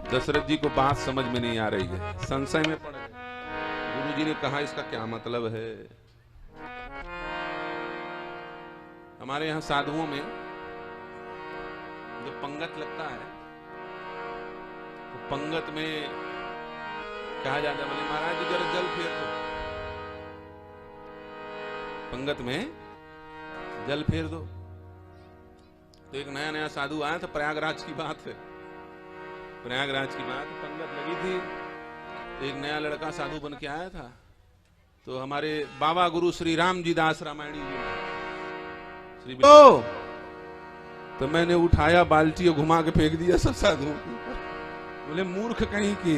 दशरथ जी को बात समझ में नहीं आ रही है, संशय में पड़ गए। गुरु जी ने कहा इसका क्या मतलब है। हमारे यहाँ साधुओं में जब पंगत लगता है तो पंगत में कहा जाता है, बोले महाराज जी जरा जल फेर दो, पंगत में जल फेर दो। तो एक नया नया साधु आया था, प्रयागराज की बात है, प्रयागराज की बात, पंगत लगी थी, एक नया लड़का साधु बन के आया था। तो हमारे बाबा गुरु श्री राम जी दास रामायणी जी तो मैंने उठाया बाल्टी और घुमा के फेंक दिया सब साधुओं के ऊपर। बोले मूर्ख कहीं की,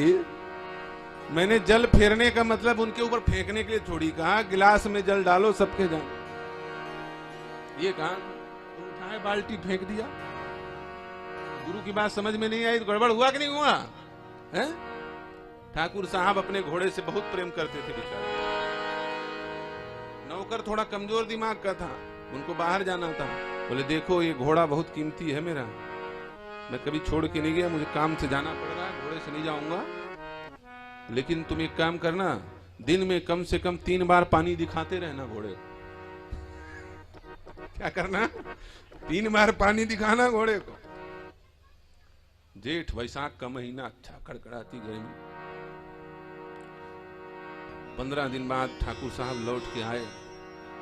मैंने जल फेरने का मतलब उनके ऊपर फेंकने के लिए थोड़ी कहा, गिलास में जल डालो सबके जान, ये कहा। तो उठाए बाल्टी फेंक दिया। गुरु की बात समझ में नहीं आई तो गड़बड़ हुआ कि नहीं हुआ है? ठाकुर साहब अपने घोड़े से बहुत प्रेम करते थे बेचारे। नौकर थोड़ा कमजोर दिमाग का था, उनको बाहर जाना था। बोले देखो ये घोड़ा बहुत कीमती है मेरा, मैं कभी छोड़ के नहीं गया, मुझे काम से जाना पड़ रहा है, घोड़े से नहीं जाऊंगा, लेकिन तुम एक काम करना, दिन में कम से कम 3 बार पानी दिखाते रहना घोड़े। क्या करना? 3 बार पानी दिखाना घोड़े को। जेठ वैशाख का महीना, अच्छा कड़कड़ाती गर्मी। 15 दिन बाद ठाकुर साहब लौट के आए,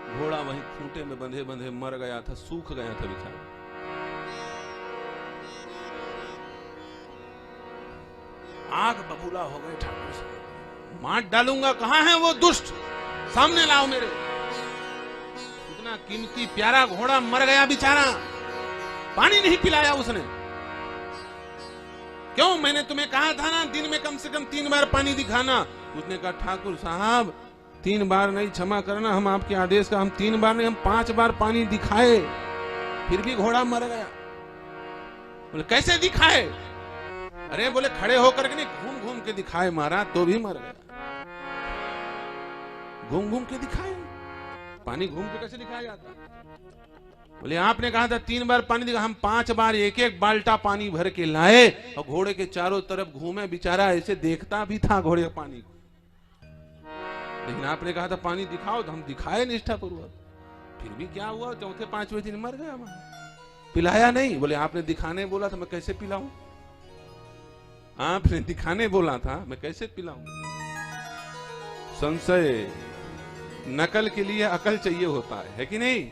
घोड़ा वहीं खूंटे में बंधे बंधे मर गया था, सूख गया था बेचारा। आग बबूला हो गए ठाकुर साहब, मार डालूंगा, कहां है वो दुष्ट, सामने लाओ मेरे। इतना कीमती प्यारा घोड़ा मर गया बेचारा, पानी नहीं पिलाया उसने। क्यों? मैंने तुम्हें कहा था ना दिन में कम से कम 3 बार पानी दिखाना। उसने कहा ठाकुर साहब 3 बार नहीं, क्षमा करना, हम आपके आदेश का, हम 3 बार नहीं, हम 5 बार पानी दिखाए, फिर भी घोड़ा मर गया। बोले कैसे दिखाए? अरे बोले खड़े होकर के नहीं, घूम घूम के दिखाए महाराज, तो भी मर गया। घूम घूम के दिखाए, पानी घूम के कैसे दिखाया जाता? बोले आपने कहा था 3 बार पानी दिखा, हम 5 बार एक एक बाल्टा पानी भर के लाए और घोड़े के चारों तरफ घूमे, बेचारा ऐसे देखता भी था घोड़े का पानी को। लेकिन आपने कहा था पानी दिखाओ, तो हम दिखाए निष्ठापूर्वक, फिर भी क्या हुआ, चौथे 5वें दिन मर गया, पिलाया नहीं। बोले आपने दिखाने बोला था, मैं कैसे पिलाऊं? आपने दिखाने बोला था, मैं कैसे पिलाऊं? संशय, नकल के लिए अकल चाहिए होता है कि नहीं?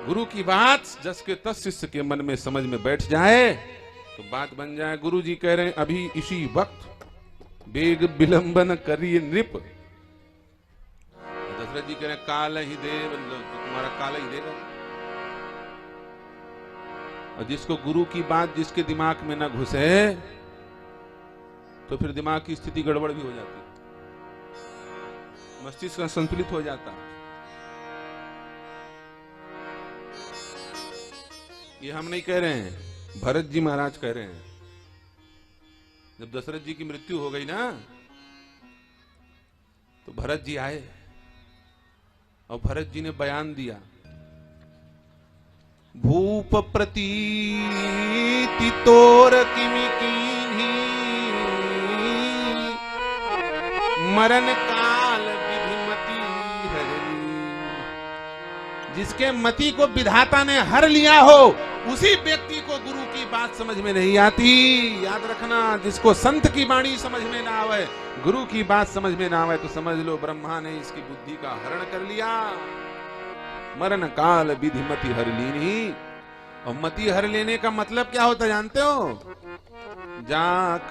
गुरु की बात जस के तस शिष्य के मन में समझ में बैठ जाए तो बात बन जाए। गुरु जी कह रहे हैं अभी इसी वक्त बेग विलंबन करिए नृप। दशरथ जी कह रहे हैं काल ही दे, तुम्हारा काल ही देगा। और जिसको गुरु की बात जिसके दिमाग में ना घुसे तो फिर दिमाग की स्थिति गड़बड़ भी हो जाती है, मस्तिष्क संतुलित हो जाता है। ये हम नहीं कह रहे हैं, भरत जी महाराज कह रहे हैं। जब दशरथ जी की मृत्यु हो गई ना तो भरत जी आए और भरत जी ने बयान दिया, भूप प्रतीति तोर किमि कीन्ही, मरण काल विधिमति हरली। जिसके मति को विधाता ने हर लिया हो उसी व्यक्ति को गुरु की बात समझ में नहीं आती। याद रखना, जिसको संत की वाणी समझ में ना आवे, गुरु की बात समझ में ना आवे, तो समझ लो ब्रह्मा ने इसकी बुद्धि का हरण कर लिया। मरण काल विधि मति हर लीनी। और मति हर लेने का मतलब क्या होता जानते हो? जाक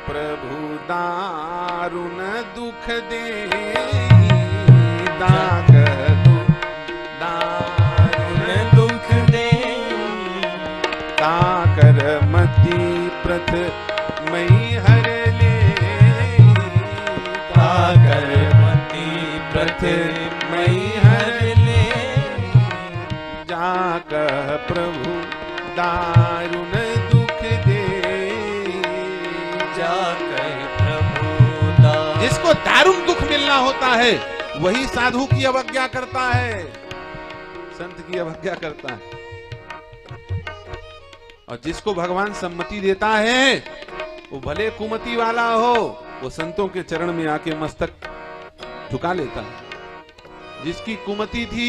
प्रभु दारुण दुख दे, दाक ताकर मति प्रथ मई हर ले, ताकर मति प्रथ मई हर ले, जाकह प्रभु दारुण दुख दे, जाकह प्रभु दारुण। जिसको दारुण दुख मिलना होता है वही साधु की अवज्ञा करता है, संत की अवज्ञा करता है। और जिसको भगवान सम्मति देता है वो भले कुमति वाला हो, वो संतों के चरण में आके मस्तक झुका लेता है। जिसकी कुमति थी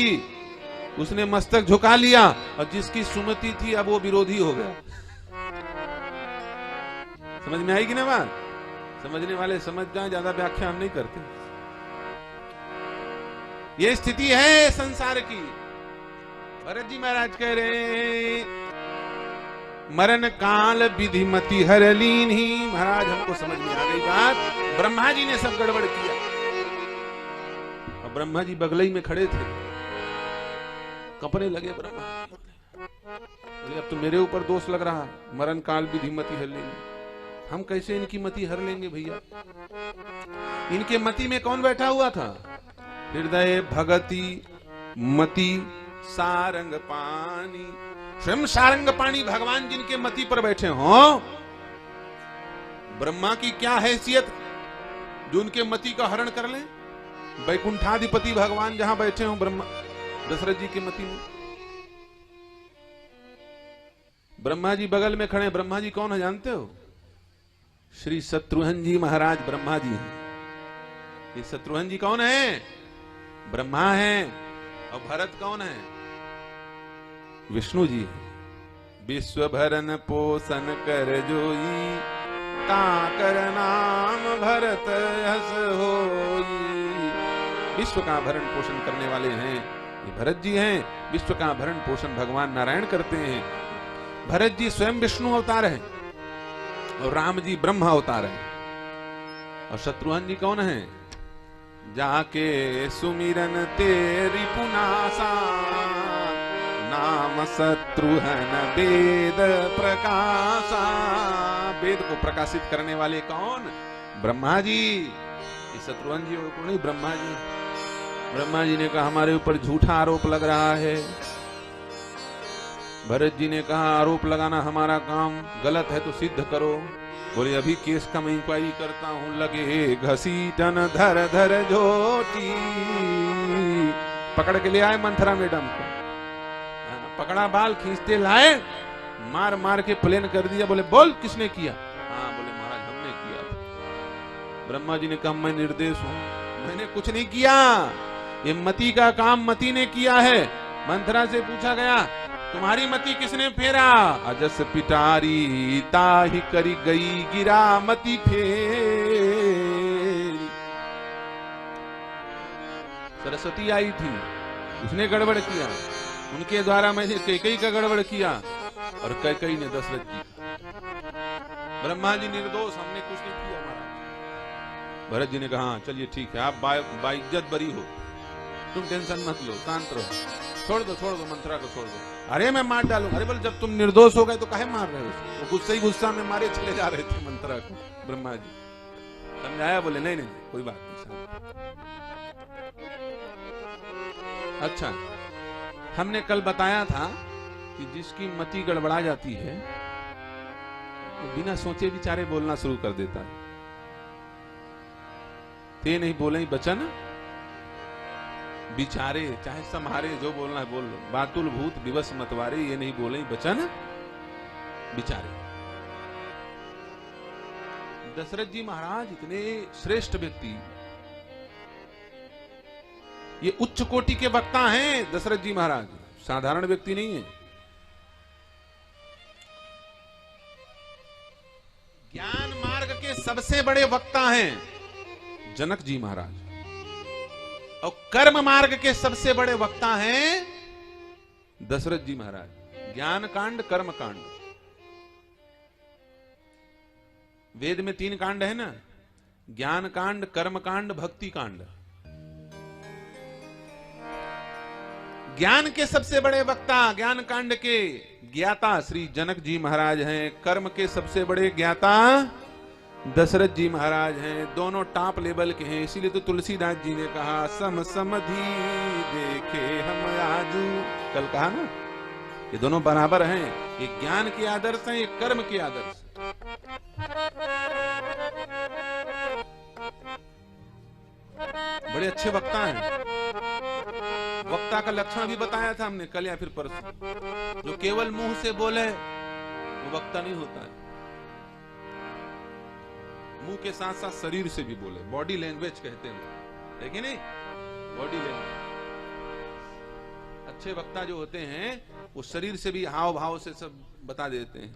उसने मस्तक झुका लिया, और जिसकी सुमति थी अब वो विरोधी हो गया। समझ में आएगी ना बात? समझने वाले समझ जाए, ज्यादा व्याख्या हम नहीं करते। ये स्थिति है संसार की। भरत जी महाराज कह रहे मरण काल विधिमति हर लीन ही। महाराज हमको समझ में आ गई बात, ब्रह्मा जी ने सब गड़बड़ किया। और ब्रह्मा जी बगलई में खड़े थे, कपड़े लगे ब्रह्मा जी। अब तो मेरे ऊपर दोष लग रहा, मरण काल विधिमति हर लीन। हम कैसे इनकी मति हर लेंगे भैया? इनके मति में कौन बैठा हुआ था? हृदय भगति मति सारंग पानी। स्वयं सारंग पानी भगवान जिनके मति पर बैठे हो, ब्रह्मा की क्या हैसियत जो उनके मति का हरण कर ले? वैकुंठाधिपति भगवान जहां बैठे हो ब्रह्मा दशरथ जी के मति में। ब्रह्मा जी बगल में खड़े। ब्रह्मा जी कौन है जानते हो? श्री शत्रुघ्न जी महाराज ब्रह्मा जी हैं। ये शत्रुघ्न जी कौन है? ब्रह्मा है। और भरत कौन है? विष्णु जी है। विश्व भरन पोषण कर जोई, ताकर नाम भरत हस होई। विश्व का भरण पोषण करने वाले हैं ये भरत जी हैं। विश्व का भरण पोषण भगवान नारायण करते हैं। भरत जी स्वयं विष्णु अवतार है और राम जी ब्रह्मा अवतार है। और शत्रुघ्न जी कौन है? जाके सुमिरन तेरी पुनासा, नाम शत्रुघ्न वेद प्रकाशा। वेद को प्रकाशित करने वाले कौन? ब्रह्मा जी। ये शत्रुघ्न जी को नहीं, ब्रह्मा जी। ब्रह्मा जी ने कहा हमारे ऊपर झूठा आरोप लग रहा है। भरत जी ने कहा आरोप लगाना हमारा काम, गलत है तो सिद्ध करो। बोले अभी केस का मैं इंक्वायरी करता हूं। लगे घसीटन धर धर झोटी। पकड़ के ले आए मंथरा मैडम को, पकड़ा, बाल खींचते लाए, मार मार के प्लेन कर दिया। बोले बोल किसने किया? हाँ बोले महाराज हमने किया। ब्रह्मा जी ने कहा मैं निर्देश हूं, मैंने कुछ नहीं किया, ये मति का काम मति ने किया है। मंथरा से पूछा गया तुम्हारी मति किसने फेरा? अजस पिटारी ताही करी गई गिरा मति फेरी। सरस्वती आई थी, उसने गड़बड़ किया, उनके द्वारा मैंने कैकेयी का गड़बड़ किया और कैकेयी ने दशरथ जी। ब्रह्मा जी निर्दोष, हमने कुछ नहीं किया महाराज। भरत जी ने कहा हाँ चलिए ठीक है, आप बाइज्जत बरी हो, तुम टेंशन मत लो, शांत रहो, छोड़ दो मंत्रा को छोड़ दो। अरे मैं मार डालूंगा। अरे बोले जब तुम निर्दोष हो गए तो काहे मार रहे हो? वो गुस्से ही गुस्सा में मारे चले जा रहे थे मंत्रा को। ब्रह्मा जी समझाया, बोले नहीं नहीं कोई बात नहीं। अच्छा, हमने कल बताया था कि जिसकी मति गड़बड़ा जाती है वो बिना सोचे विचारे बोलना शुरू कर देता है। ते नहीं बोले ही बचन बिचारे, चाहे सम्हारे, जो बोलना है बोल लो। बातुल भूत दिवस मतवारे, ये नहीं बोले बचन बिचारे। दशरथ जी महाराज इतने श्रेष्ठ व्यक्ति, ये उच्च कोटि के वक्ता हैं। दशरथ जी महाराज साधारण व्यक्ति नहीं है। ज्ञान मार्ग के सबसे बड़े वक्ता हैं जनक जी महाराज, और कर्म मार्ग के सबसे बड़े वक्ता हैं दशरथ जी महाराज। ज्ञान कांड, कर्म कांड, वेद में 3 कांड है ना, ज्ञान कांड, कर्म कांड, भक्ति कांड। ज्ञान के सबसे बड़े वक्ता, ज्ञान कांड के ज्ञाता श्री जनक जी महाराज हैं। कर्म के सबसे बड़े ज्ञाता दशरथ जी महाराज हैं। दोनों टॉप लेवल के हैं। इसीलिए तो तुलसीदास जी ने कहा सम समधि देखे हम आजू, कल कहा ना, ये दोनों बराबर हैं। ये ज्ञान के आदर्श हैं, ये कर्म के आदर्श। बड़े अच्छे वक्ता हैं। वक्ता का लक्षण भी बताया था हमने कल या फिर परसों। जो केवल मुंह से बोले वो वक्ता नहीं होता है। मुंह के साथ साथ शरीर से भी बोले, बॉडी लैंग्वेज कहते हैं, है कि नहीं? Body language. अच्छे वक्ता जो होते हैं वो शरीर से भी, हाव भाव से सब बता देते हैं।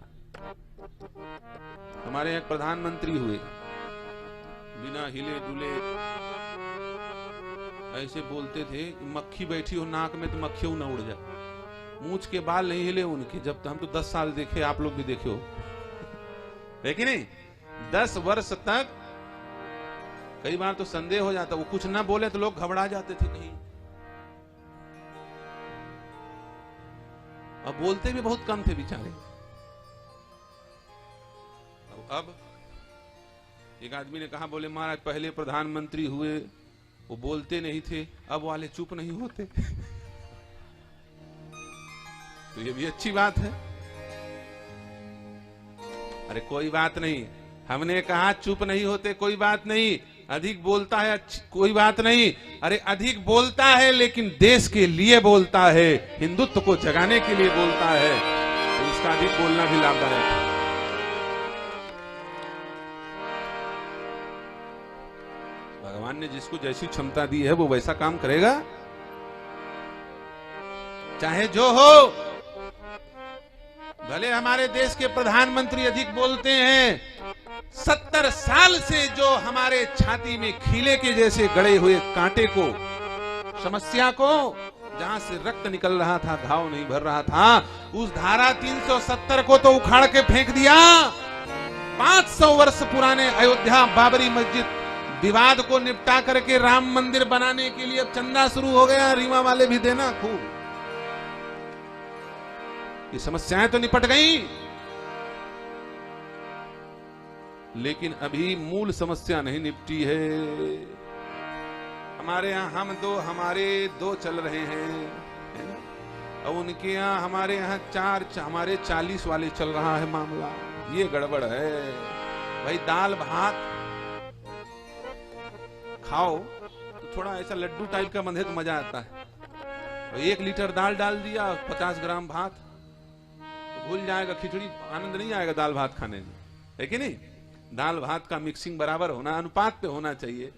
हमारे एक प्रधानमंत्री हुए, बिना हिले डुले ऐसे बोलते थे, मक्खी बैठी हो नाक में तो मक्खी ना उड़ जाए। मूंछ के बाल नहीं हिले उनके, जब हम तो 10 साल देखे, आप लोग भी देखे हो, है कि नहीं? 10 वर्ष तक कई बार तो संदेह हो जाता, वो कुछ ना बोले तो लोग घबरा जाते थे कहीं। अब बोलते भी बहुत कम थे बेचारे। अब एक आदमी ने कहा, बोले महाराज पहले प्रधानमंत्री हुए वो बोलते नहीं थे, अब वाले चुप नहीं होते। तो ये भी अच्छी बात है। अरे कोई बात नहीं, हमने कहा चुप नहीं होते, कोई बात नहीं। अधिक बोलता है कोई बात नहीं, अरे अधिक बोलता है लेकिन देश के लिए बोलता है, हिंदुत्व को जगाने के लिए बोलता है, तो इसका अधिक बोलना भी लाभदायक है। भगवान ने जिसको जैसी क्षमता दी है वो वैसा काम करेगा, चाहे जो हो। भले हमारे देश के प्रधानमंत्री अधिक बोलते हैं, 70 साल से जो हमारे छाती में खीले के जैसे गड़े हुए कांटे को, समस्या को, जहां से रक्त निकल रहा था, घाव नहीं भर रहा था, उस धारा 370 को तो उखाड़ के फेंक दिया। 500 वर्ष पुराने अयोध्या बाबरी मस्जिद विवाद को निपटा करके राम मंदिर बनाने के लिए अब चंदा शुरू हो गया, रीवा वाले भी देना खूब। ये समस्याएं तो निपट गई, लेकिन अभी मूल समस्या नहीं निपटी है। हमारे यहाँ हमारे दो चल रहे हैं, है ना? और उनके यहाँ हमारे यहाँ 4, हमारे 40 वाले चल रहा है मामला। ये गड़बड़ है भाई। दाल भात खाओ तो थोड़ा ऐसा लड्डू टाइप का बंधे तो मजा आता है। 1 लीटर दाल डाल दिया, 50 ग्राम भात, तो भूल जाएगा खिचड़ी, आनंद नहीं आएगा दाल भात खाने में, है कि नहीं? दाल भात का मिक्सिंग बराबर होना, अनुपात पे होना चाहिए।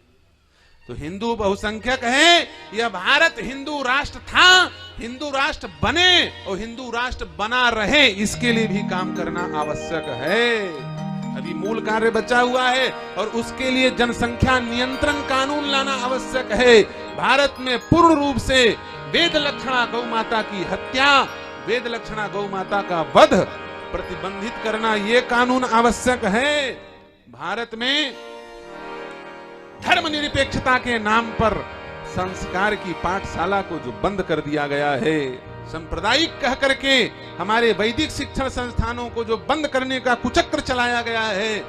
तो हिंदू बहुसंख्यक है, यह भारत हिंदू राष्ट्र था, हिंदू राष्ट्र बने और हिंदू राष्ट्र बना रहे, इसके लिए भी काम करना आवश्यक है। अभी मूल कार्य बचा हुआ है और उसके लिए जनसंख्या नियंत्रण कानून लाना आवश्यक है। भारत में पूर्ण रूप से वेद लक्षणा गौ माता की हत्या, वेद लक्षणा गौ माता का वध प्रतिबंधित करना, यह कानून आवश्यक है। भारत में धर्मनिरपेक्षता के नाम पर संस्कार की पाठशाला को जो बंद कर दिया गया है, सांप्रदायिक कह करके हमारे वैदिक शिक्षण संस्थानों को जो बंद करने का कुचक्र चलाया गया है,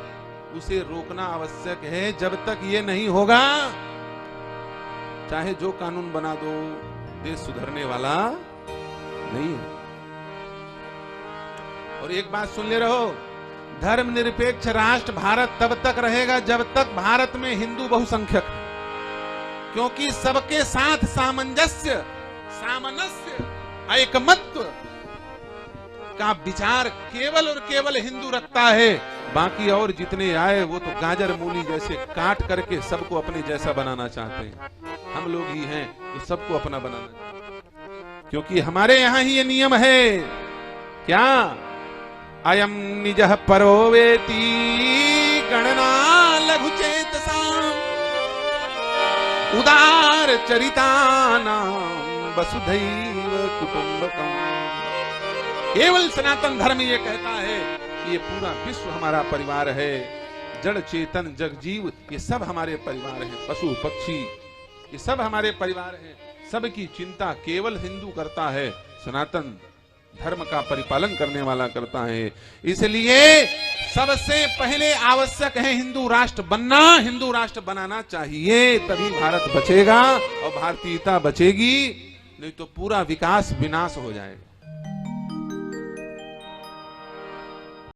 उसे रोकना आवश्यक है। जब तक ये नहीं होगा, चाहे जो कानून बना दो, देश सुधरने वाला नहीं है। और एक बात सुन ले रहो, धर्मनिरपेक्ष राष्ट्र भारत तब तक रहेगा जब तक भारत में हिंदू बहुसंख्यक है, क्योंकि सबके साथ सामंजस्य, सामनस्य, एकमत्व का विचार केवल और केवल हिंदू रखता है। बाकी और जितने आए वो तो गाजर मूली जैसे काट करके सबको अपने जैसा बनाना चाहते हैं। हम लोग ही हैं तो सबको अपना बनाना चाहते हैं, क्योंकि हमारे यहाँ ही ये नियम है। क्या? अयम निजः परो वेति गणना लघु चेतसाम् उदार चरितानां वसुधैव कुटुंबकम्। केवल सनातन धर्म ये कहता है कि ये पूरा विश्व हमारा परिवार है। जड़ चेतन जग जीव ये सब हमारे परिवार हैं, पशु पक्षी ये सब हमारे परिवार हैं। सबकी चिंता केवल हिंदू करता है, सनातन धर्म का परिपालन करने वाला करता है। इसलिए सबसे पहले आवश्यक है हिंदू राष्ट्र बनना, हिंदू राष्ट्र बनाना चाहिए, तभी भारत बचेगा और भारतीयता बचेगी, नहीं तो पूरा विकास विनाश हो जाएगा।